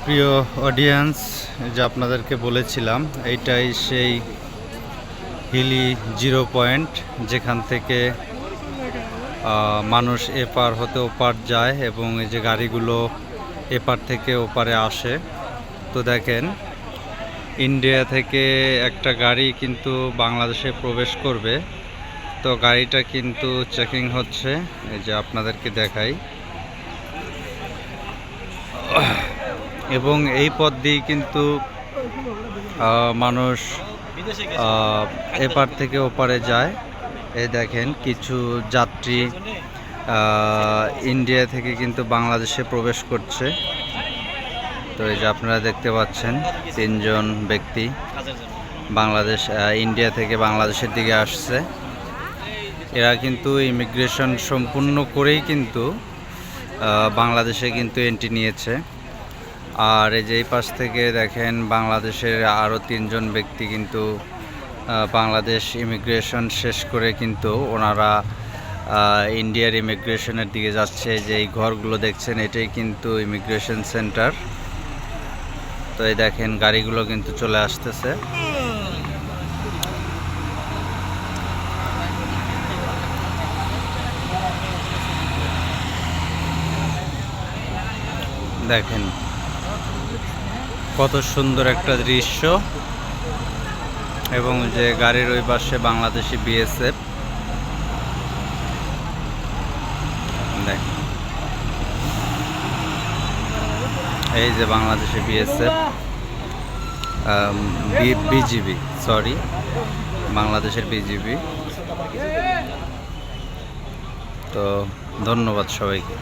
প্রিয় অডিয়েন্স, যে আপনাদেরকে বলেছিলাম এইটাই সেই হিলি জিরো পয়েন্ট, যেখান থেকে মানুষ এপার হতে ওপার যায় এবং এই যে গাড়িগুলো এপার থেকে ওপারে আসে। তো দেখেন, ইন্ডিয়া থেকে একটা গাড়ি কিন্তু বাংলাদেশে প্রবেশ করবে। তো গাড়িটা কিন্তু চেকিং হচ্ছে, এই যে আপনাদেরকে দেখাই। এবং এই পথ দিয়ে কিন্তু মানুষ এপার থেকে ওপারে যায়। এই দেখেন, কিছু যাত্রী ইন্ডিয়া থেকে কিন্তু বাংলাদেশে প্রবেশ করছে। তো এই যে আপনারা দেখতে পাচ্ছেন, তিনজন ব্যক্তি ইন্ডিয়া থেকে বাংলাদেশের দিকে আসছে। এরা কিন্তু ইমিগ্রেশন সম্পূর্ণ করেই কিন্তু বাংলাদেশে কিন্তু এন্ট্রি নিয়েছে। আর এই যে এই পাশ থেকে দেখেন, বাংলাদেশের আরও তিনজন ব্যক্তি কিন্তু বাংলাদেশ ইমিগ্রেশন শেষ করে কিন্তু ওনারা ইন্ডিয়ার ইমিগ্রেশনের দিকে যাচ্ছে। যে এই ঘরগুলো দেখছেন, এটাই কিন্তু ইমিগ্রেশন সেন্টার। তো এই দেখেন, গাড়িগুলো কিন্তু চলে আসতেছে। দেখেন কত সুন্দর একটা দৃশ্য। এবং যে গাড়ির ওই পাশে বাংলাদেশি বিএসএফ, দেখেন এই যে বাংলাদেশি বিএসএফ, বিজিবি, সরি, বাংলাদেশের বিজিবি। তো ধন্যবাদ সবাইকে।